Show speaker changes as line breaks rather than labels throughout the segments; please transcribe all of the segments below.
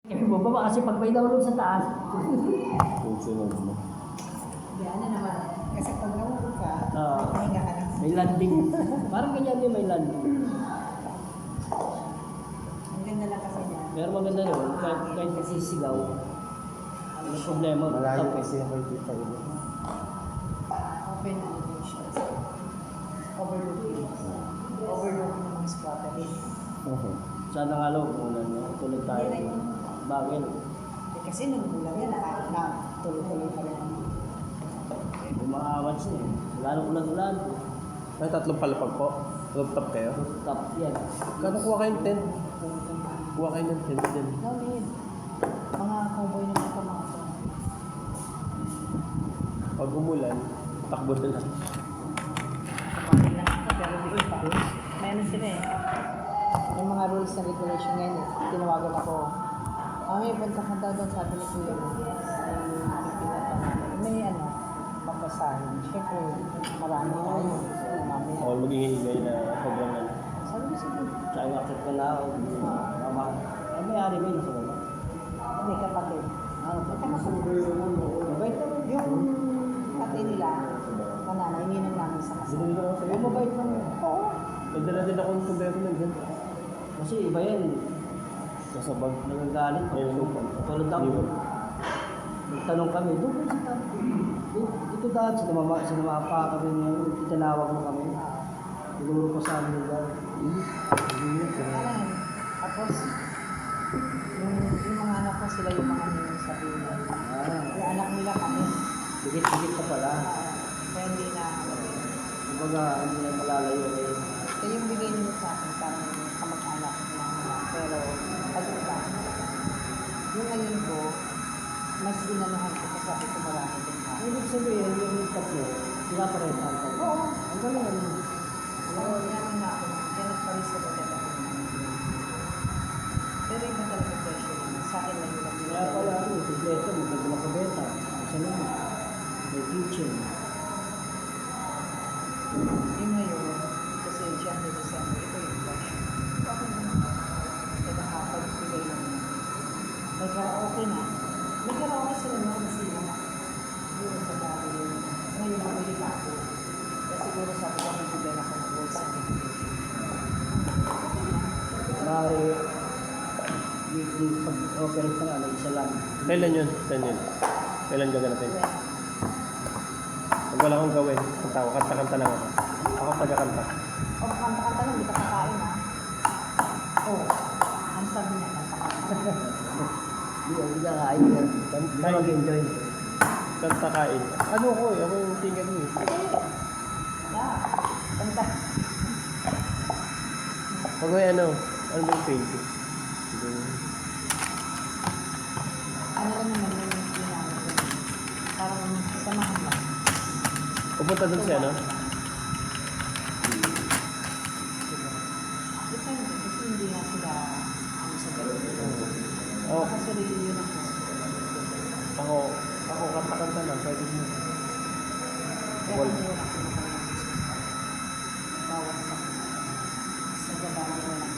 Kaya bumaba kasi pag may nahulog sa taas.
Sunod mo.
Yan na naman. Kasi pag nahulog ka,
Ah.
pahinga ka lang.
May landing. Parang ganyan din may landing.
Ang ganda lang kasi niya.
Pero maganda naman, kahit nasisigaw. Ang problema,
Malayo
tapos.
kasi ako dito.
Open elevations. Overlooking. Overlooking ng mga squatter.
Sana nga lo, tulad tayo. Bagay.
Kasi nung bulan yan, tuloy-tuloy pa rin.
Bumakawat siya. Lalong ulan-ulan.
May tatlong palapag po. Rooftop kayo?
Top yan.
Kano kuha kayong tent? Kuha kayo ng tent din.
No need. Mga cowboy naman ito mga ito.
Pag umulan, takbo na lang.
Kapatid lang ito, pero hindi pa. May ano sila eh. May mga rules and regulation ngayon eh. Tinawagan ako. May punta ka daw doon sabi ni Kuya mo. May ano, papasahin. Siyempre, marami tayo. Mamaya.
O mag-iingay na sobrang ano.
Sabi ko sige.
Tsaka yung akit ka na. Tama. Ay, may-ari ba yun sa baba?
Hindi kapatid.
Ano ba?
Mabait naman. Yung tatay nila, nanay, ininom namin sa kasama.
Binili ko naman sa'yo.
Mabait man yun.
Oo.
Nagdala din akong kumbero na dyan.
Kasi iba yan.
Nasa bag.
Nagagalit.
Ayun.
Tulad ako. Nagtanong kami, doon ba si Tati? Ito dahil sinama pa kami ngayon. Itinawag mo kami. Siguro ko sa amin daw.
Ayan. Tapos, yung mga anak ko, sila yung mga nila sabi nila. Yung anak nila kami.
Higit-higit ka pala.
Kaya hindi na,
Kumbaga, hindi na malalayo kayo.
kaya yung bigay nila sa akin, parang kamag-anak na pero, pag iba, yung ngayon ko, mas inanuhan ko kasi sabi ko marami din ha.
Ibig sabihin, yung tatlo, pinaparehan ka.
Oo.
Ang galing ano.
Oo, yan na ako. Kaya nagparis ko ulit ako. Pero iba talaga pressure naman. Sa akin lang yung
Kaya pala, kompleto, magdadala ka beta. Isa naman. May kitchen.
yung ngayon, kasi January, December, ito yung pressure. Okay naman. Kaya nakapagbigay naman. May karaoke na. May karaoke sila naman sila. Siguro sa dati yun. Ngayon bumili pa ako. Kaya siguro sabi ko, magbigay na ako ng rules and regulation.
Marami, pag-operate ka nga, isa lang.
Kailan yun? Kailan gaganapin? Pag wala akong gawin, kanta ako, kanta-kanta lang ako. Ako taga-kanta.
O, kanta-kanta lang, hindi ka kakain ha. Oo. Ang sabi niya, kanta-kanta.
Hindi ka kain ka. Hindi ka mag-enjoy.
Kanta kain. Ano ko eh, ako yung singer mo eh.
Yeah. Kanta.
Pag may ano ba yung painting?
Ano lang naman yung ginamit ko. Parang samahan lang.
Pupunta doon siya, no?
Depende, kasi hindi nga sila ang sa gawin.
Oh,
Baka sarili yun ang gusto.
ako kanta-kanta lang, pwede mo.
Kaya kung yun ako bawat sa gabanan mo lang.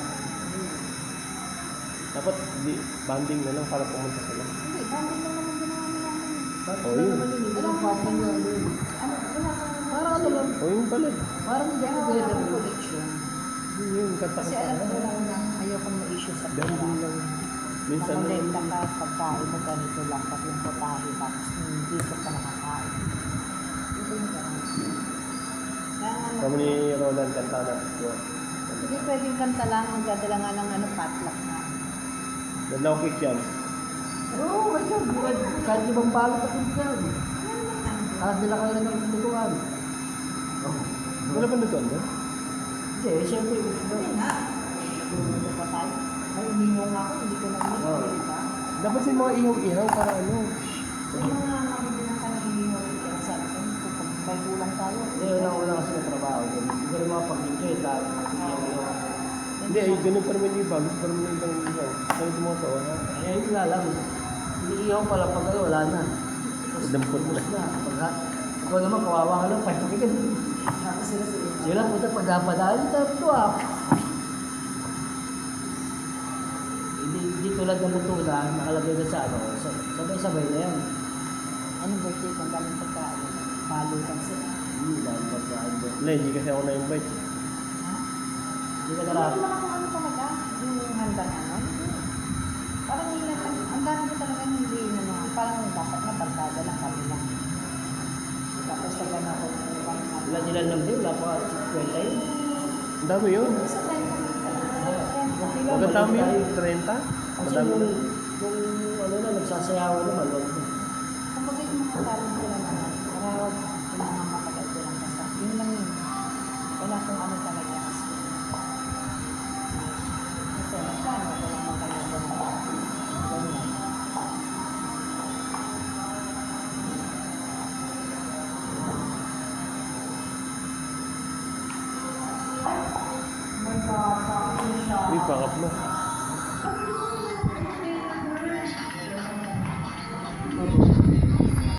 Dapat banding na lang para pumunta sila.
Hindi, banding lang naman ginawa nila namin.
Oh, yun.
Walang partner nga ano yun.
Ano, wala kang
Parang ano lang.
O yung pala.
Parang hindi
Kaya
ako
wala
pwede.
kang connection.
Yung
Kasi
kanta-kanta
alam
lang.
ko lang na ayokong ma-issue sa pera.
Banding lang. Minsan na
Nakolekta ka, pagkain mo ganito lang, tatlong potahe, tapos hindi ka nakakain. Ito yung gano'n. Kaya nga
kami ni Roland kanta na.
hindi pwedeng kanta lang, ang dadala nga ng ano, potluck na.
Ganda ko kick yan.
Oo, kasi kahit ibang balot ako dyan. Kahit nila kayo na ng tutuan.
Wala ba nito ano?
Hindi, siyempre.
Hindi nga. Ito pa tayo. Ay, umingo nga ako, hindi ko narinig.
Oo.
Di ba?
Dapat yung mga ihaw-ihaw para ano.
Yung mga mabibilang ka na hihingo, kaya sabi ko, kung may kulang tayo.
Hindi, wala kasi na trabaho. Hindi rin mga pag-enjoy tayo.
Hindi, ay ganun pa naman yung iba. Gusto pa naman yung ibang ihaw. Kaya ito mga to, ha?
Eh, yun nga lang. Hindi ihaw pala pag ano, wala na.
Dampot na.
Tapos na. Pag ikaw naman, kawawa ka lang, pahipakigan.
Tapos sila sa inyo.
Sila punta pagdapadaan, tapos to ah. Hindi Di tulad ng butulan, nakalagay na sa ano, sabay-sabay na yan.
Anong birthday kung daming pagkain? Malutan sila.
Hindi, dahil pagkain doon.
Wala, hindi kasi ako na-invite.
Ha?
Hindi ka
Hindi
narap.
naman ako ano talaga, yung handa na ano. Parang nila, ang dami ko talaga hindi na mga, parang dapat na barkada lang kami lang. Tapos taga na ako, parang na.
Ilan ng bill, wala pa 20 yun.
Ang dami yun.
Isa tayo naman talaga.
Okay lang,
Huwag dami
balik
yun,
tayo.
30.
Kasi
Madami
nung,
na.
nung ano na, nagsasayawan naman, wag mo.
Kapag yung mga talent ko lang naman, marawag yung mga matagal ko lang basta. Yun lang yun. Wala kong ano talaga kasi. Kasi magkano ko lang matagal ko lang. Ganyan.
Uy, pakap na.